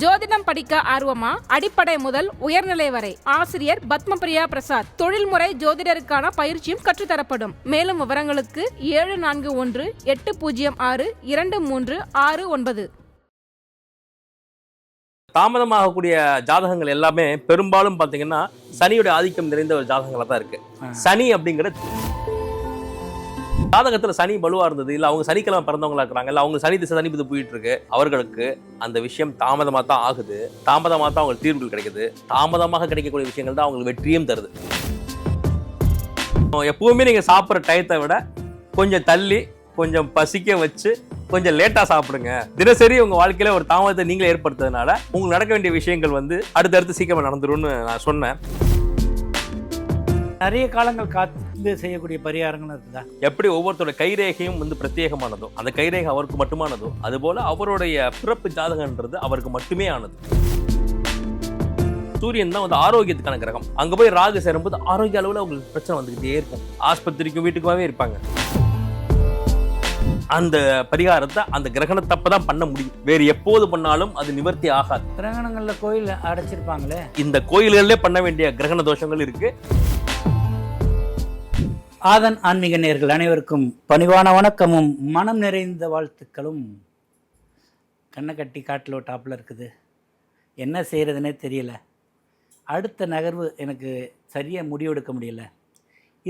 ஜோதிடம் படிக்க ஆர்வமா? அடிப்படை முதல் உயர்நிலை வரை. ஆசிரியர் பத்மபிரியா பிரசாத். தொழில்முறை ஜோதிடருக்கான பயிற்சியும் கற்றுத்தரப்படும். மேலும் விவரங்களுக்கு 7418062369. தாமதமாகக்கூடிய ஜாதகங்கள் எல்லாமே பெரும்பாலும் பாத்தீங்கன்னா சனியுடைய ஆதிக்கம் நிறைந்த ஒரு ஜாதகங்களா தான் இருக்கு. சனி அப்படிங்கிறது ஜாதகத்துல சனி வலுவா இருந்தது, இல்ல அவங்க சனிக்கிழமை பிறந்தவங்களா இருக்கிறாங்க, இல்ல அவங்க சனி திசை சனிபதி போயிட்டு இருக்கு, அவர்களுக்கு அந்த விஷயம் தாமதமா தான் ஆகுது. தாமதமா தான் அவங்களுக்கு தீர்வுகள் கிடைக்குது. தாமதமாக கிடைக்கக்கூடிய விஷயங்கள் தான் அவங்களுக்கு வெற்றியும் தருது. எப்பவுமே நீங்க சாப்பிட்ற டயத்தை விட கொஞ்சம் தள்ளி, கொஞ்சம் பசிக்க வச்சு, கொஞ்சம் லேட்டா சாப்பிடுங்க. தினசரி உங்க வாழ்க்கையில ஒரு தாமதத்தை நீங்களே ஏற்படுத்துறதுனால உங்களுக்கு நடக்க வேண்டிய விஷயங்கள் அடுத்தடுத்து சீக்கிரமா நடந்துரும்னு நான் சொன்னேன். நிறைய காலங்கள் காத்து செய்யக்கூடிய பரிகாரங்களும் இருக்குதா? எப்படி ஒவ்வொருத்தோட கைரேகையும் பிரத்யேகமானதோ, அந்த கைரேகை அவருக்கு மட்டுமானதோ, அதுபோல அவருடைய பிறப்பு ஜாதகன்றது அவருக்கு மட்டுமே ஆனது. சூரியன் தான் ஆரோக்கியத்துக்கான கிரகம். அங்க போய் ராகு சேரும்போது ஆரோக்கிய அளவுல அவங்களுக்கு பிரச்சனை வந்துகிட்டே இருக்கும். ஆஸ்பத்திரிக்கும் வீட்டுக்குமாவே இருப்பாங்க. அந்த பரிகாரத்தை அந்த கிரகணத்தப்பதான் பண்ண முடியும். வேறு எப்போது பண்ணாலும் அது நிவர்த்தி ஆகாது. கிரகணங்கள்ல கோயில் அடைச்சிருப்பாங்களே, இந்த கோயில்களிலே பண்ண வேண்டிய கிரகண தோஷங்கள் இருக்கு. ஆதன் ஆன்மீக நேயர்கள் அனைவருக்கும் பணிவான வணக்கமும் மனம் நிறைந்த வாழ்த்துக்களும். கண்ணை கட்டி காட்டில் டாப்பில் இருக்குது, என்ன செய்கிறதுனே தெரியல, அடுத்த நகர்வு எனக்கு சரியாக முடிவெடுக்க முடியல.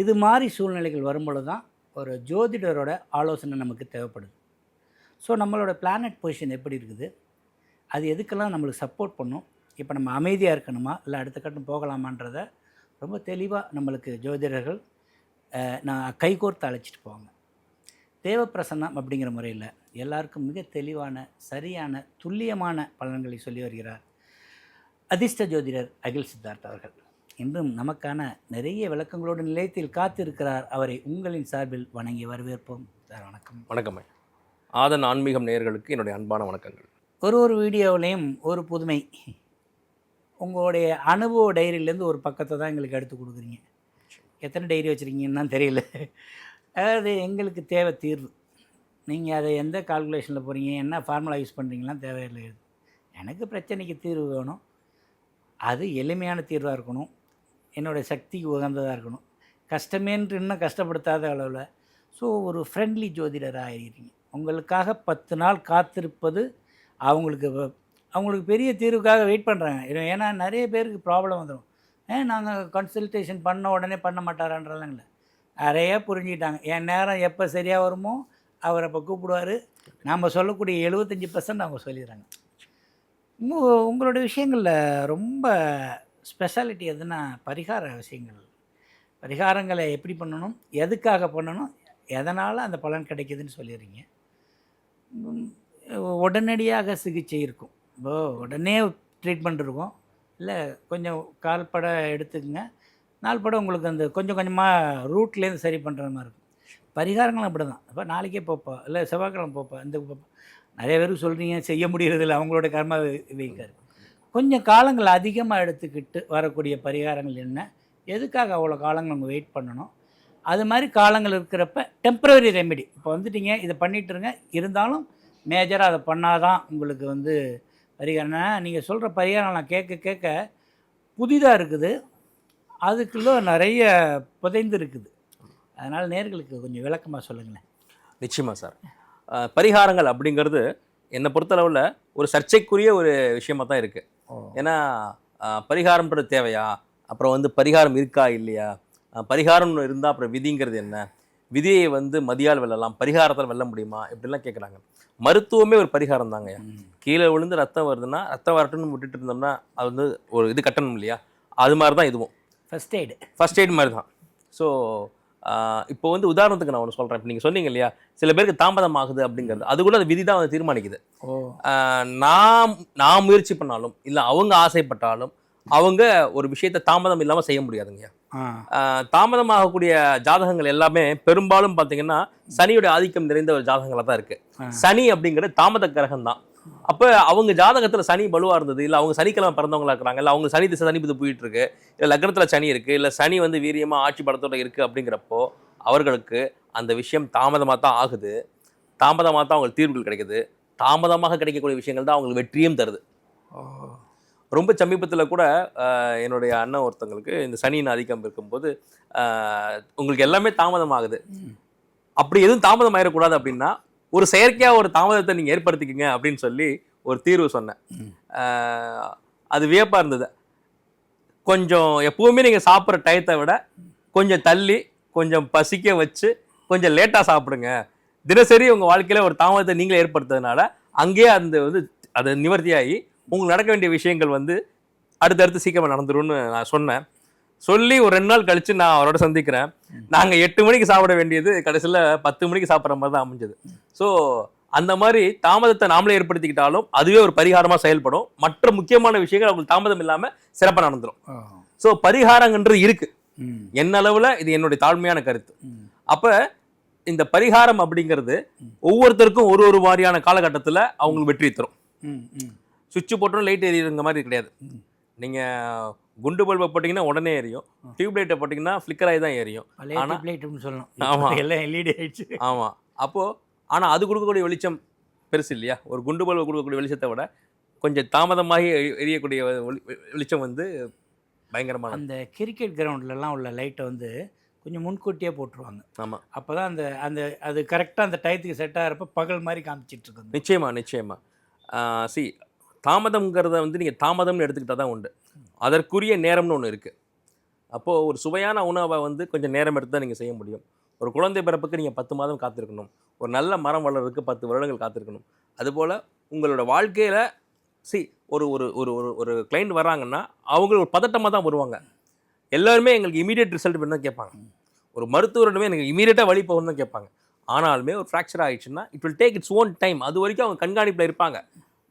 இது மாதிரி சூழ்நிலைகள் வரும்பொழுது தான் ஒரு ஜோதிடரோட ஆலோசனை நமக்கு தேவைப்படுது. ஸோ நம்மளோட பிளானட் பொசிஷன் எப்படி இருக்குது, அது எதுக்கெல்லாம் நம்மளுக்கு சப்போர்ட் பண்ணும், இப்போ நம்ம அமைதியாக இருக்கணுமா இல்லை அடுத்த கட்டம் போகலாமான்றத ரொம்ப தெளிவாக நம்மளுக்கு ஜோதிடர்கள் நான் கைகோர்த்து அழைச்சிட்டு போவாங்க. தேவப்பிரசன்னம் அப்படிங்கிற முறையில் எல்லாருக்கும் மிக தெளிவான, சரியான, துல்லியமான பலன்களை சொல்லி வருகிறார் அதிர்ஷ்ட ஜோதிடர் அகில் சித்தார்த் அவர்கள். இன்றும் நமக்கான நிறைய விளக்கங்களோடு நிலையத்தில் காத்திருக்கிறார். அவரை உங்களின் சார்பில் வணங்கி வரவேற்போம். சார் வணக்கம். வணக்கம். ஆதன் ஆன்மீகம் நேயர்களுக்கு என்னுடைய அன்பான வணக்கங்கள். ஒரு வீடியோவிலையும் ஒரு புதுமை, உங்களுடைய அனுபவ டைரியிலேருந்து ஒரு பக்கத்தை தான் எங்களுக்கு எடுத்து கொடுக்குறீங்க. எத்தனை டைரி வச்சுருக்கீங்கன்னு தெரியல. அதாவது எங்களுக்கு தேவை தீர்வு. நீங்கள் அதை எந்த கால்குலேஷனில் போகிறீங்க, என்ன ஃபார்முலா யூஸ் பண்ணுறீங்களாம் தேவையில்லை. எனக்கு பிரச்சனைக்கு தீர்வு வேணும், அது எளிமையான தீர்வாக இருக்கணும், என்னுடைய சக்திக்கு உகந்ததாக இருக்கணும், கஷ்டமேன்று இன்னும் கஷ்டப்படுத்தாத அளவில். ஸோ ஒரு ஃப்ரெண்ட்லி ஜோதிடராக ஆகிருக்கீங்க. உங்களுக்காக 10 நாள் காத்திருப்பது அவங்களுக்கு பெரிய தீர்வுக்காக வெயிட் பண்ணுறாங்க. ஏன்னா நிறைய பேருக்கு ப்ராப்ளம் வந்துடும். நாங்கள் கன்சல்டேஷன் பண்ண உடனே பண்ண மாட்டாரான்றலாம் இல்லை, நிறையா புரிஞ்சுக்கிட்டாங்க. என் நேரம் எப்போ சரியாக வருமோ அவர் அப்போ கூப்பிடுவார். நாம் சொல்லக்கூடிய 75% அவங்க சொல்லிடுறாங்க. உங்களோட விஷயங்களில் ரொம்ப ஸ்பெஷாலிட்டி எதுனா பரிகார விஷயங்கள். பரிகாரங்களை எப்படி பண்ணணும், எதுக்காக பண்ணணும், எதனால் அந்த பலன் கிடைக்கிதுன்னு சொல்லிடுறீங்க. உடனடியாக சிகிச்சை இருக்கும், உடனே ட்ரீட்மெண்ட் இருக்கும், இல்லை கொஞ்சம் கால்பட எடுத்துக்கங்க, நாள்பட உங்களுக்கு அந்த கொஞ்சம் கொஞ்சமாக ரூட்லேருந்து சரி பண்ணுற மாதிரி இருக்கும். பரிகாரங்களும் அப்படி தான். இப்போ நாளைக்கே போப்பா, இல்லை செவ்வாய்க்கிழமை போப்பா, இந்த போப்பா, நிறைய பேருக்கு சொல்கிறீங்க, செய்ய முடியறதில்லை, அவங்களோட கர்மா வைக்காது. கொஞ்சம் காலங்கள் அதிகமாக எடுத்துக்கிட்டு வரக்கூடிய பரிகாரங்கள் என்ன, எதுக்காக அவ்வளோ காலங்கள் அவங்க வெயிட் பண்ணணும், அது மாதிரி காலங்கள் இருக்கிறப்ப டெம்பரரி ரெமெடி இப்போ வந்துட்டீங்க, இதை பண்ணிட்டுருங்க, இருந்தாலும் மேஜராக அதை பண்ணாதான் உங்களுக்கு பரிகாரம்னா. நீங்கள் சொல்கிற பரிகாரம் நான் கேட்க புதிதாக இருக்குது, அதுக்குள்ளே நிறைய புதைந்து இருக்குது. அதனால் நேர்களுக்கு கொஞ்சம் விளக்கமாக சொல்லுங்களேன். நிச்சயமாக சார். பரிகாரங்கள் அப்படிங்கிறது என்னை பொறுத்தளவில் ஒரு சர்ச்சைக்குரிய ஒரு விஷயமாக தான் இருக்குது. ஏன்னா பரிகாரம்ன்றது தேவையா, அப்புறம் பரிகாரம் இருக்கா இல்லையா, பரிகாரம் இருந்தால் அப்புறம் விதிங்கிறது என்ன, விதியை மதியால் வெல்லலாம், பரிகாரத்தால் வெல்ல முடியுமா, இப்படிலாம் கேட்குறாங்க. மருத்துவமே ஒரு பரிகாரம் தாங்க. கீழே விழுந்து ரத்தம் வருதுன்னா ரத்தம் வரட்டும்னு விட்டுட்டு இருந்தோம்னா அது ஒரு இது கட்டணும் இல்லையா, அது மாதிரி தான் இதுவும் ஃபர்ஸ்ட் எய்ட் மாதிரி தான். ஸோ இப்போ உதாரணத்துக்கு நான் ஒன்று சொல்கிறேன். இப்போ நீங்கள் சொன்னீங்க இல்லையா, சில பேருக்கு தாமதம் ஆகுது அப்படிங்கிறது, அது கூட அந்த விதி தான் தீர்மானிக்குது. நான் முயற்சி பண்ணாலும் இல்லை அவங்க ஆசைப்பட்டாலும் அவங்க ஒரு விஷயத்தை தாமதம் இல்லாமல் செய்ய முடியாதுங்க. தாமதமாகக்கூடிய ஜாதகங்கள் எல்லாமே பெரும்பாலும் பார்த்தீங்கன்னா சனியுடைய ஆதிக்கம் நிறைந்த ஒரு ஜாதகங்களாக தான் இருக்கு. சனி அப்படிங்கிறது தாமத கிரகம் தான். அப்போ அவங்க ஜாதகத்தில் சனி வலுவாக இருந்தது, இல்லை அவங்க சனிக்கிழமை பிறந்தவங்களா இருக்கிறாங்க, இல்லை அவங்க சனி திசை சனிபதி போயிட்டு இருக்கு, இல்லை லக்னத்தில் சனி இருக்குது, இல்லை சனி வீரியமாக ஆட்சி படத்தோட இருக்குது, அப்படிங்கிறப்போ அவர்களுக்கு அந்த விஷயம் தாமதமாக தான் ஆகுது. தாமதமாக தான் அவங்களுக்கு தீர்வுகள் கிடைக்குது. தாமதமாக கிடைக்கக்கூடிய விஷயங்கள் தான் அவங்களுக்கு வெற்றியும் தருது. ரொம்ப சமீபத்தில் கூட என்னுடைய அண்ணன் ஒருத்தங்களுக்கு இந்த சனியின் ஆதிக்கம் இருக்கும்போது உங்களுக்கு எல்லாமே தாமதம் ஆகுது, அப்படி எதுவும் தாமதம் ஆயிடக்கூடாது அப்படின்னா ஒரு செயற்கையாக ஒரு தாமதத்தை நீங்கள் ஏற்படுத்திக்கங்க அப்படின்னு சொல்லி ஒரு தீர்வு சொன்னேன். அது வியப்பாக இருந்தது. கொஞ்சம் எப்பவுமே நீங்கள் சாப்பிட்ற டயத்தை விட கொஞ்சம் தள்ளி கொஞ்சம் பசிக்க வச்சு கொஞ்சம் லேட்டாக சாப்பிடுங்க. தினசரி உங்கள் வாழ்க்கையில் ஒரு தாமதத்தை நீங்களே ஏற்படுத்துறதுனால அங்கேயே அந்த வந்து அது நிவர்த்தியாகி உங்களுக்கு நடக்க வேண்டிய விஷயங்கள் வந்து அடுத்தடுத்து சீக்கிரமாக நடந்துரும்னு நான் சொன்னேன். சொல்லி ஒரு 2 நாள் கழித்து நான் அவரோட சந்திக்கிறேன். நாங்கள் 8 மணிக்கு சாப்பிட வேண்டியது கடைசியில் 10 மணிக்கு சாப்பிட்ற மாதிரி தான் அமைஞ்சது. ஸோ அந்த மாதிரி தாமதத்தை நாமளே ஏற்படுத்திக்கிட்டாலும் அதுவே ஒரு பரிகாரமாக செயல்படும். மற்ற முக்கியமான விஷயங்கள் அவங்களுக்கு தாமதம் இல்லாமல் சிறப்பாக நடந்துடும். ஸோ பரிகாரங்கன்றது இருக்கு. என்ன அளவில் இது என்னுடைய தாழ்மையான கருத்து. அப்போ இந்த பரிகாரம் அப்படிங்கிறது ஒவ்வொருத்தருக்கும் ஒரு ஒரு மாதிரியான காலகட்டத்தில் அவங்களுக்கு வெற்றி தரும். சுவிட்ச் போட்டோம் லைட் எரியுற மாதிரி கிடையாது. நீங்கள் குண்டு பல்பை போட்டிங்கன்னா உடனே எரியும், டியூப் லைட்டை போட்டிங்கன்னா ஃப்ளிக்கர் ஆகி தான் எரியும். ஆமாம், எல்லாம் எல்இடி ஆயிடுச்சு. ஆமாம். அப்போது ஆனால் அது கொடுக்கக்கூடிய வெளிச்சம் பெருசு இல்லையா? ஒரு குண்டு பல்பை கொடுக்கக்கூடிய வெளிச்சத்தை விட கொஞ்சம் தாமதமாகி எரியக்கூடிய வெளிச்சம் வந்து பயங்கரமான. அந்த கிரிக்கெட் கிரவுண்ட்லலாம் உள்ள லைட்டை வந்து கொஞ்சம் முன்கூட்டியே போட்டுருவாங்க. ஆமாம், அப்போ தான் அந்த அந்த அது கரெக்டாக அந்த டயத்துக்கு செட் ஆகிறப்ப பகல் மாதிரி காமிச்சிட்ருக்கோங்க. நிச்சயமாக தாமதம்ங்கிறத வந்து நீங்கள் தாமதம்னு எடுத்துக்கிட்டால் தான் உண்டு. அதற்குரிய நேரம்னு ஒன்று இருக்குது. அப்போது ஒரு சுவையான உணவை வந்து கொஞ்சம் நேரம் எடுத்து தான் நீங்கள் செய்ய முடியும். ஒரு குழந்தை பிறப்புக்கு நீங்கள் 10 மாதம் காத்திருக்கணும். ஒரு நல்ல மரம் வளர்றதுக்கு 10 வருடங்கள் காத்திருக்கணும். அதுபோல் உங்களோட வாழ்க்கையில் ஒரு ஒரு ஒரு ஒரு ஒரு கிளைண்ட் வர்றாங்கன்னா அவங்க ஒரு பதட்டமாக தான் வருவாங்க. எல்லாருமே எங்களுக்கு இமீடியட் ரிசல்ட் வேணும் தான் கேட்பாங்க. ஒரு மருத்துவரிடமே எனக்கு இமீடியட்டாக வழி போகணும்னு தான் கேட்பாங்க. ஆனாலுமே ஒரு ஃப்ராக்சர் ஆகிடுச்சுன்னா it will take its own time. அது வரைக்கும் அவங்க கண்காணிப்பில் இருப்பாங்க,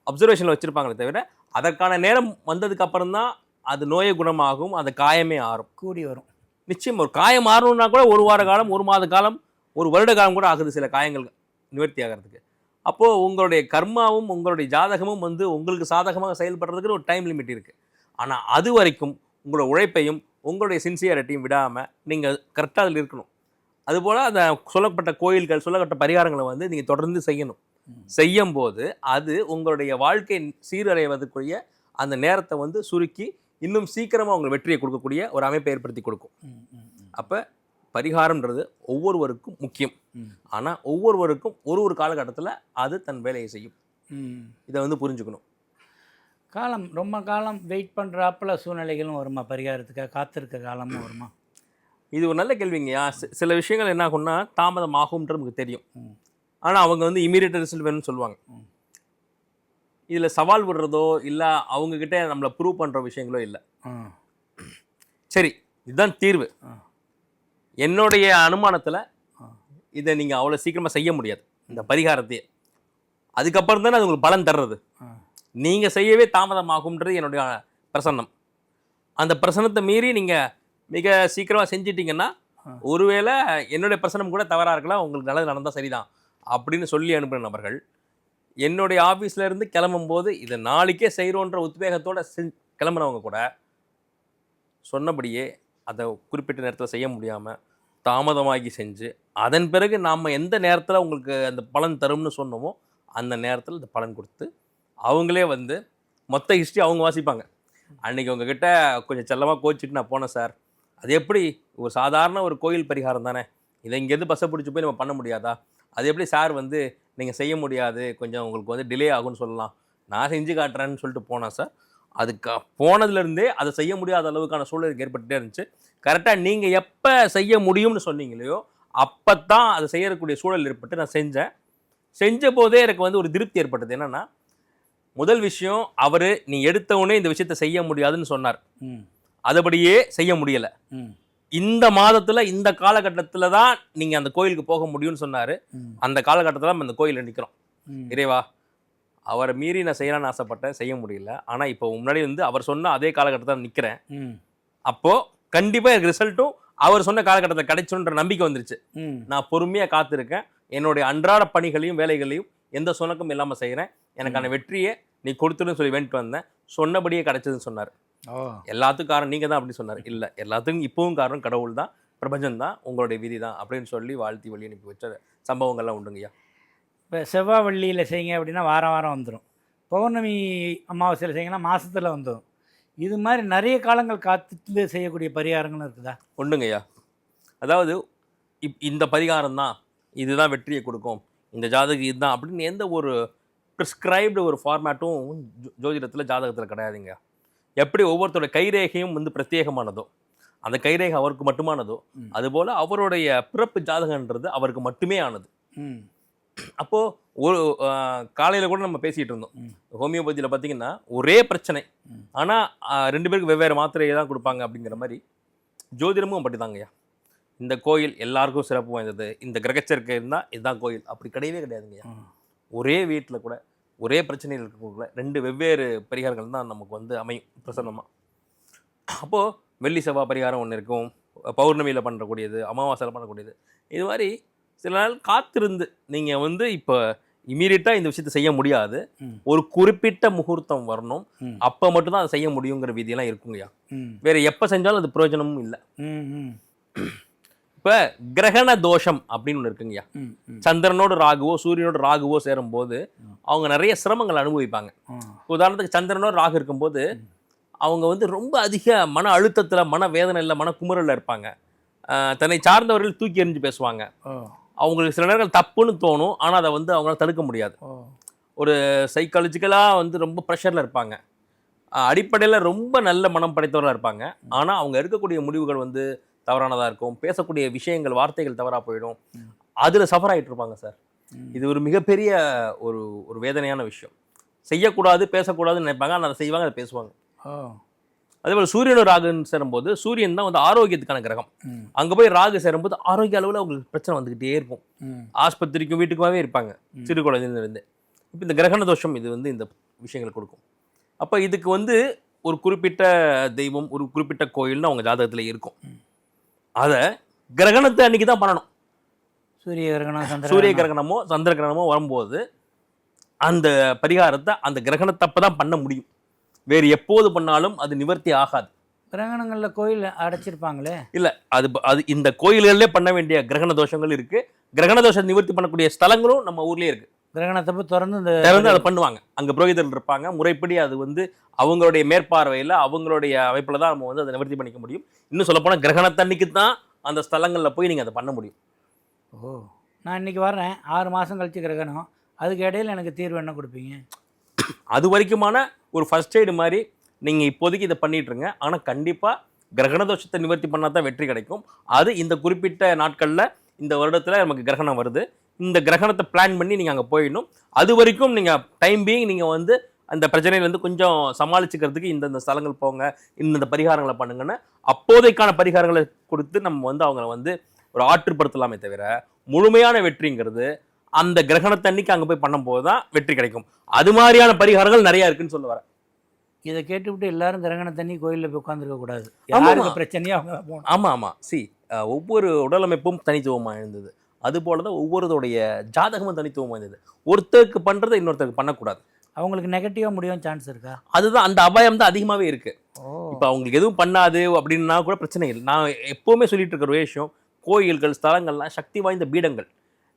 அப்சர்வேஷனில் வச்சுருப்பாங்களே தவிர அதற்கான நேரம் வந்ததுக்கு அப்புறம் தான் அது நோயை குணமாகும், அந்த காயமே ஆறும், கூடி வரும். நிச்சயம் ஒரு காயம் ஆறணும்னா கூட 1 வார காலம், 1 மாத காலம், 1 வருட காலம் கூட ஆகுது சில காயங்கள் நிவர்த்தி ஆகிறதுக்கு. அப்போது உங்களுடைய கர்மாவும் உங்களுடைய ஜாதகமும் வந்து உங்களுக்கு சாதகமாக செயல்படுறதுக்குன்னு ஒரு டைம் லிமிட் இருக்குது. ஆனால் அது வரைக்கும் உங்களோட உழைப்பையும் உங்களுடைய சின்சியாரிட்டியும் விடாமல் நீங்கள் கரெக்டாக அதில் இருக்கணும். அதுபோல் அந்த சொல்லப்பட்ட கோயில்கள், சொல்லப்பட்ட பரிகாரங்களை வந்து நீங்கள் தொடர்ந்து செய்யணும். செய்யும்போது அது உங்களுடைய வாழ்க்கை சீரடைவதற்குரிய அந்த நேரத்தை வந்து சுருக்கி இன்னும் சீக்கிரமாக உங்களுக்கு வெற்றியை கொடுக்கக்கூடிய ஒரு அமைப்பை ஏற்படுத்தி கொடுக்கும். அப்போ பரிகாரம்ன்றது ஒவ்வொருவருக்கும் முக்கியம். ஆனால் ஒவ்வொருவருக்கும் ஒரு காலகட்டத்தில் அது தன் வேலையை செய்யும். இதை வந்து புரிஞ்சுக்கணும். ரொம்ப காலம் வெயிட் பண்ணுறாப்புல சூழ்நிலைகளும் வருமா? பரிகாரத்துக்காக காத்திருக்க காலமும் வருமா? இது ஒரு நல்ல கேள்விங்கய்யா. சில விஷயங்கள் என்ன ஆகும்னா தாமதம் ஆகும்ன்றது நமக்கு தெரியும். ஆனால் அவங்க வந்து இமீடியட் ரிசல்ட் வேணும்னு சொல்லுவாங்க. இதில் சவால் விடுறதோ இல்லை அவங்கக்கிட்ட நம்மளை ப்ரூவ் பண்ணுற விஷயங்களோ இல்லை. சரி, இதுதான் தீர்வு. என்னுடைய அனுமானத்தில் இதை நீங்கள் அவ்வளோ சீக்கிரமாக செய்ய முடியாது, இந்த பரிகாரத்தையே. அதுக்கப்புறம் தானே அது உங்களுக்கு பலன் தர்றது. நீங்கள் செய்யவே தாமதமாகும்ன்றது என்னுடைய பிரசன்னம். அந்த பிரசன்னத்தை மீறி நீங்கள் மிக சீக்கிரமாக செஞ்சிட்டிங்கன்னா ஒருவேளை என்னுடைய பிரசனம் கூட தவறாக இருக்கலாம், உங்களுக்கு நல்லது நடந்தால் சரிதான் அப்படின்னு சொல்லி அனுப்பின நபர்கள் என்னுடைய ஆஃபீஸ்லேருந்து கிளம்பும்போது இதை நாளைக்கே செய்கிறோன்ற உத்வேகத்தோடு கிளம்புனவங்க கூட சொன்னபடியே அதை குறிப்பிட்ட நேரத்தில் செய்ய முடியாமல் தாமதமாகி செஞ்சு அதன் பிறகு நாம் எந்த நேரத்தில் உங்களுக்கு அந்த பலன் தரும்னு சொன்னோமோ அந்த நேரத்தில் இந்த பலன் கொடுத்து அவங்களே வந்து மொத்த ஹிஸ்ட்ரி அவங்க வாசிப்பாங்க. அன்றைக்கி உங்ககிட்ட கொஞ்சம் செல்லமாக கோச்சிட்டு நான் போனேன் சார், அது எப்படி ஒரு சாதாரண ஒரு கோயில் பரிகாரம் தானே, இதை இங்கேருந்து பஸ்ஸை பிடிச்சி போய் நம்ம பண்ண முடியாதா, அது எப்படி சார் வந்து நீங்கள் செய்ய முடியாது, கொஞ்சம் உங்களுக்கு வந்து டிலே ஆகும்னு சொல்லலாம், நான் செஞ்சு காட்டுறேன்னு சொல்லிட்டு போனேன் சார். அதுக்கு போனதுலேருந்தே அதை செய்ய முடியாத அளவுக்கான சூழலுக்கு ஏற்பட்டுகிட்டே இருந்துச்சு. கரெக்டாக நீங்கள் எப்போ செய்ய முடியும்னு சொன்னீங்களையோ அப்போ தான் அதை செய்யக்கூடிய சூழல் ஏற்பட்டு நான் செஞ்ச போதே எனக்கு வந்து ஒரு திருப்தி ஏற்பட்டது. என்னென்னா, முதல் விஷயம், அவர் நீ எடுத்தவுடனே இந்த விஷயத்தை செய்ய முடியாதுன்னு சொன்னார், அதுபடியே செய்ய முடியலை. இந்த மாதத்தில் இந்த காலகட்டத்தில் தான் நீங்கள் அந்த கோயிலுக்கு போக முடியும்னு சொன்னார். அந்த காலகட்டத்தில் நம்ம அந்த கோயிலில் நிற்கிறோம். இறைவா, அவரை மீறி நான் செய்யலான்னு ஆசைப்பட்டேன், செய்ய முடியல. ஆனால் இப்போ முன்னாடி வந்து அவர் சொன்ன அதே காலகட்டத்தில் நிற்கிறேன். அப்போது கண்டிப்பாக எனக்கு ரிசல்ட்டும் அவர் சொன்ன காலகட்டத்தில் கிடைச்சுன்ற நம்பிக்கை வந்துருச்சு. நான் பொறுமையாக காத்திருக்கேன். என்னுடைய அன்றாட பணிகளையும் வேலைகளையும் எந்த சுணக்கம் இல்லாமல் செய்கிறேன். எனக்கான வெற்றியை நீ கொடுத்துன்னு சொல்லி வேண்டிட்டு வந்தேன். சொன்னபடியே கிடைச்சதுன்னு சொன்னார். எல்லாத்துக்கும் காரணம் நீங்கள் தான் அப்படி சொன்னார். இல்லை, எல்லாத்துக்கும் இப்பவும் காரணம் கடவுள் தான், பிரபஞ்சம் தான், உங்களுடைய விதி தான் அப்படின்னு சொல்லி வாழ்த்தி வழி அனுப்பி வச்ச சம்பவங்கள்லாம் உண்டுங்கய்யா. இப்போ செவ்வாய் வெள்ளியில் செய்யுங்க அப்படின்னா வாரம் வாரம் வந்துடும். பௌர்ணமி அமாவாசையில் செய்யுங்கன்னா மாதத்தில் வந்துடும். இது மாதிரி நிறைய காலங்கள் காத்துட்டு செய்யக்கூடிய பரிகாரங்களும் இருக்குதா? உண்டுங்கய்யா. அதாவது இந்த பரிகாரம் தான், இதுதான் வெற்றியை கொடுக்கும், இந்த ஜாதகம் இதுதான் அப்படின்னு எந்த ஒரு ப்ரிஸ்கிரைப்டு ஒரு ஃபார்மேட்டும் ஜோதிடத்தில் ஜாதகத்தில் கிடையாதுங்க. எப்படி ஒவ்வொருத்தரோட கைரேகையும் வந்து பிரத்யேகமானதோ, அந்த கைரேகை அவருக்கு மட்டுமானதோ, அதுபோல் அவருடைய பிறப்பு ஜாதகன்றது அவருக்கு மட்டுமே ஆனது. அப்போது ஒரு காலையில் கூட நம்ம பேசிகிட்டு இருந்தோம், ஹோமியோபதியில் பார்த்தீங்கன்னா ஒரே பிரச்சனை, ஆனால் 2 பேருக்கு வெவ்வேறு மாத்திரையை தான் கொடுப்பாங்க அப்படிங்கிற மாதிரி ஜோதிடமும் அப்படிதாங்கய்யா. இந்த கோயில் எல்லாருக்கும் சிறப்பு வாய்ந்தது, இந்த கிரகச்சேர்க்கை இருந்தால் இதுதான் கோயில், அப்படி கிடையவே கிடையாதுங்கய்யா. ஒரே வீட்டில் கூட ஒரே பிரச்சனையில் இருக்கக்கூட 2 வெவ்வேறு பரிகாரங்கள் தான் நமக்கு வந்து அமையும் பிரசன்னமாக. அப்போது வெள்ளி செவ்வாய் பரிகாரம் ஒன்று இருக்கும், பௌர்ணமியில் பண்ணக்கூடியது, அமாவாசையில் பண்ணக்கூடியது. இது மாதிரி சில நாள் காத்திருந்து நீங்கள் வந்து இப்போ இமீடியட்டாக இந்த விஷயத்தை செய்ய முடியாது, ஒரு குறிப்பிட்ட முகூர்த்தம் வரணும், அப்போ மட்டும்தான் அதை செய்ய முடியுங்கிற விதியெல்லாம் இருக்குங்கய்யா. வேறு எப்போ செஞ்சாலும் அது பிரயோஜனமும் இல்லை. இப்போ கிரகண தோஷம் அப்படின்னு ஒன்று இருக்குங்கய்யா. சந்திரனோட ராகுவோ சூரியனோட ராகுவோ சேரும்போது அவங்க நிறைய சிரமங்கள் அனுபவிப்பாங்க. உதாரணத்துக்கு சந்திரனோட ராகு இருக்கும்போது அவங்க வந்து ரொம்ப அதிக மன அழுத்தத்தில், மன வேதனையில், மன குமுறலில் இருப்பாங்க. தன்னை சார்ந்தவர்கள் தூக்கி எறிஞ்சு பேசுவாங்க. அவங்களுக்கு சில நேரங்கள் தப்புன்னு தோணும், ஆனால் அதை வந்து அவங்களால தடுக்க முடியாது. ஒரு சைக்காலஜிக்கலாக வந்து ரொம்ப ப்ரெஷரில் இருப்பாங்க. அடிப்படையில் ரொம்ப நல்ல மனம் படைத்தவராக இருப்பாங்க, ஆனால் அவங்க எடுக்கக்கூடிய முடிவுகள் வந்து தவறானதாக இருக்கும், பேசக்கூடிய விஷயங்கள் வார்த்தைகள் தவறாக போயிடும், அதில் சஃபர் ஆகிட்டு இருப்பாங்க சார். இது ஒரு மிகப்பெரிய ஒரு ஒரு வேதனையான விஷயம். செய்யக்கூடாது பேசக்கூடாதுன்னு நினைப்பாங்க, ஆனால் அதை செய்வாங்க, அதை பேசுவாங்க. அதேபோல் சூரியனோட ராகுன்னு சேரும்போது சூரியன் தான் வந்து ஆரோக்கியத்துக்கான கிரகம். அங்கே போய் ராகு சேரும்போது ஆரோக்கிய அளவில் அவங்களுக்கு பிரச்சனை வந்துக்கிட்டே இருக்கும். ஆஸ்பத்திரிக்கும் வீட்டுக்குமாவே இருப்பாங்க சிறு குழந்தையிலிருந்து. இப்போ இந்த கிரகண தோஷம் இது வந்து இந்த விஷயங்களை கொடுக்கும். அப்போ இதுக்கு வந்து ஒரு குறிப்பிட்ட தெய்வம், ஒரு குறிப்பிட்ட கோயில்னு அவங்க ஜாதகத்தில் இருக்கும். அதை கிரகணத்தை அன்னைக்கு தான் பண்ணணும். சூரிய கிரகணமோ சந்திர கிரகணமோ வரும்போது அந்த பரிகாரத்தை அந்த கிரகணத்தப்போ தான் பண்ண முடியும். வேறு எப்போது பண்ணாலும் அது நிவர்த்தி ஆகாது. கிரகணங்களில் கோயில் அடைச்சிருப்பாங்களே? இல்லை, அது இந்த கோயில்களிலே பண்ண வேண்டிய கிரகண தோஷங்கள் இருக்குது. கிரகண தோஷம் நிவர்த்தி பண்ணக்கூடிய ஸ்தலங்களும் நம்ம ஊர்லேயே இருக்குது. கிரகணத்தப்போ திறந்து அதை பண்ணுவாங்க. அங்கே புரோகிதர்கள் இருப்பாங்க, முறைப்படி அது வந்து அவங்களுடைய மேற்பார்வையில் அவங்களுடைய அமைப்பில் தான் நம்ம வந்து அதை நிவர்த்தி பண்ணிக்க முடியும். இன்னும் சொல்லப்போனால் கிரகணத்தன்னைக்கு தான் அந்த ஸ்தலங்களில் போய் நீங்கள் அதை பண்ண முடியும். நான் இன்றைக்கி வர்றேன், 6 மாதம் கழிச்சு கிரகணம், அதுக்கு இடையில் எனக்கு தீர்வு என்ன கொடுப்பீங்க? அது வரைக்குமான ஒரு ஃபர்ஸ்ட் எய்டு மாதிரி நீங்கள் இப்போதைக்கு இதை பண்ணிட்டுருங்க. ஆனால் கண்டிப்பாக கிரகண தோஷத்தை நிவர்த்தி பண்ணால் தான் வெற்றி கிடைக்கும். அது இந்த குறிப்பிட்ட நாட்களில் இந்த வருடத்தில் நமக்கு கிரகணம் வருது, இந்த கிரகணத்தை பிளான் பண்ணி நீங்கள் அங்கே போயிடணும். அது வரைக்கும் நீங்கள் டைம் பீயிங் நீங்கள் வந்து அந்த பிரச்சனையிலேருந்து கொஞ்சம் சமாளிச்சுக்கிறதுக்கு இந்தந்த ஸ்தலங்கள் போங்க, இந்த பரிகாரங்களை பண்ணுங்கன்னு அப்போதைக்கான பரிகாரங்களை கொடுத்து நம்ம வந்து அவங்கள வந்து ஒரு ஆற்றுப்படுத்தலாமே தவிர முழுமையான வெற்றிங்கிறது அந்த கிரகணத்தன்னைக்கு அங்கே போய் பண்ணும்போது தான் வெற்றி கிடைக்கும். அது மாதிரியான பரிகாரங்கள் நிறையா இருக்குன்னு சொல்ல வரேன். இதை கேட்டுவிட்டு எல்லாரும் கிரகணத்தண்ணி கோயிலில் போய் உட்காந்துருக்க கூடாது, யாருக்கு பிரச்சனையோ அவங்க தான் போகணும். ஆமாம். ஒவ்வொரு உடலமைப்பும் தனித்துவமாக இருந்தது, அதுபோல தான் ஒவ்வொருத்தருடைய ஜாதகமும் தனித்துவமாக இருந்தது. ஒருத்தருக்கு பண்ணுறதை இன்னொருத்தருக்கு பண்ணக்கூடாது. அவங்களுக்கு நெகட்டிவாக முடியும் சான்ஸ் இருக்கா? அதுதான், அந்த அபாயம் தான் அதிகமாகவே இருக்குது. இப்போ அவங்களுக்கு எதுவும் பண்ணாது அப்படின்னா கூட பிரச்சனை இல்லை. நான் எப்போவுமே சொல்லிட்டு இருக்கிற ஒரு விஷயம், கோயில்கள் ஸ்தலங்கள்லாம் சக்தி வாய்ந்த பீடங்கள்.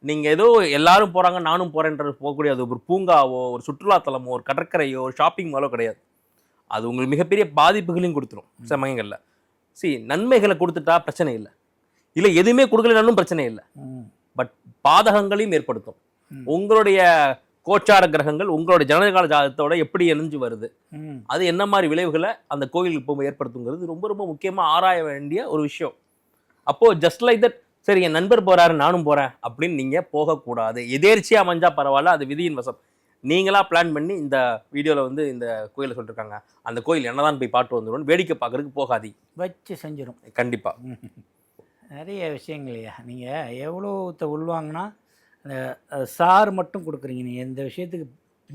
நீங்கள் ஏதோ எல்லாரும் போகிறாங்க நானும் போகிறேன்றது போகக்கூடிய அது ஒரு பூங்காவோ ஒரு சுற்றுலாத்தலமோ ஒரு கடற்கரையோ ஒரு ஷாப்பிங் மாலோ கிடையாது. அது உங்களுக்கு மிகப்பெரிய பாதிப்புகளையும் கொடுத்துரும் சமயங்களில். நன்மைகளை கொடுத்துட்டா பிரச்சனை இல்லை, இல்லை எதுவுமே கொடுக்கலனாலும் பிரச்சனை இல்லை, பட் பாதகங்களையும் ஏற்படுத்தும். உங்களுடைய கோச்சார கிரகங்கள் உங்களுடைய ஜனகால ஜாதகத்தோட எப்படி இணைஞ்சு வருது, அது என்ன மாதிரி விளைவுகளை அந்த கோயிலுக்கு போய் ஏற்படுத்துங்கிறது ரொம்ப ரொம்ப முக்கியமாக ஆராய வேண்டிய ஒரு விஷயம். அப்போது ஜஸ்ட் லைக் தட், சரி என் நண்பர் போகிறாரு நானும் போகிறேன் அப்படின்னு நீங்கள் போகக்கூடாது. எதேர்ச்சியாக அமைஞ்சா பரவாயில்ல, அது விதியின் வசம். நீங்களாக பிளான் பண்ணி இந்த வீடியோவில் வந்து இந்த கோயிலை சொல்லியிருக்காங்க, அந்த கோயில் என்னதான் போய் பாட்டு வந்துடும் வேடிக்கை பார்க்குறதுக்கு போகாதி, வச்சு செஞ்சிடும். கண்டிப்பாக நிறைய விஷயங்களையா நீங்கள் எவ்வளோத்த உள்வாங்கினா அந்த சார் மட்டும் கொடுக்குறீங்க. நீங்கள் இந்த விஷயத்துக்கு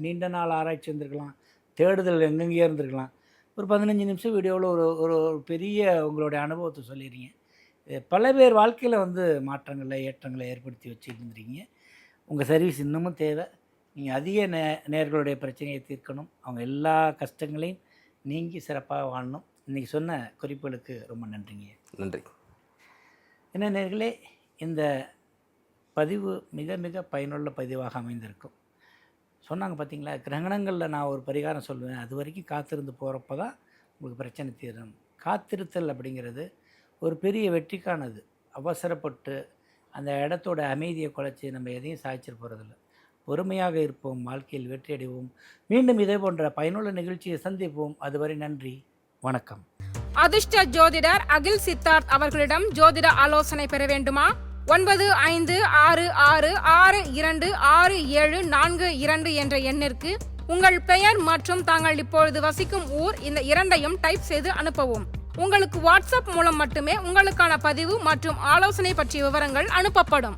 நீண்ட நாள் ஆராய்ச்சி இருந்திருக்கலாம், தேடுதல் எங்கெங்கேயோ இருந்திருக்கலாம். ஒரு 15 நிமிஷம் வீடியோவில் ஒரு ஒரு பெரிய உங்களுடைய அனுபவத்தை சொல்லிடுறீங்க. பல பேர் வாழ்க்கையில் வந்து மாற்றங்களை ஏற்றங்களை ஏற்படுத்தி வச்சுருந்துருக்கீங்க. உங்கள் சர்வீஸ் இன்னமும் தேவை. நீங்கள் அதிக நேர்களுடைய பிரச்சனையை தீர்க்கணும், அவங்க எல்லா கஷ்டங்களையும் நீங்கி சிறப்பாக வாழணும். இன்றைக்கி சொன்ன குறிப்புகளுக்கு ரொம்ப நன்றிங்க. நன்றி. என்ன நேர்களே, இந்த பதிவு மிக மிக பயனுள்ள பதிவாக அமைந்திருக்கும். சொன்னாங்க பார்த்தீங்களா, கிரகணங்களில் நான் ஒரு பரிகாரம் சொல்லுவேன், அது வரைக்கும் காத்திருந்து போகிறப்ப தான் உங்களுக்கு பிரச்சனை தீரும். காத்திருத்தல் அப்படிங்கிறது ஒரு பெரிய வெற்றிக்கானது. அவசரப்பட்டு அந்த இடத்தோட அமைதியை குலைச்சி நம்ம எதையும் சாதிச்சிட போகிறதில்ல. பொறுமையாக இருப்போம், வாழ்க்கையில் வெற்றி அடைவோம். மீண்டும் இதே போன்ற பயனுள்ள நிகழ்ச்சியை சந்திப்போம். அதுவரை நன்றி, வணக்கம். அதிர்ஷ்ட ஜோதிடர் அகில் சித்தார்த் அவர்களிடம் ஜோதிட ஆலோசனை பெற வேண்டுமா? 9566626742 என்ற எண்ணிற்கு உங்கள் பெயர் மற்றும் தாங்கள் இப்பொழுது வசிக்கும் ஊர் இந்த இரண்டையும் டைப் செய்து அனுப்பவும். உங்களுக்கு வாட்ஸ்அப் மூலம் மட்டுமே உங்களுக்கான பதிவு மற்றும் ஆலோசனை பற்றிய விவரங்கள் அனுப்பப்படும்.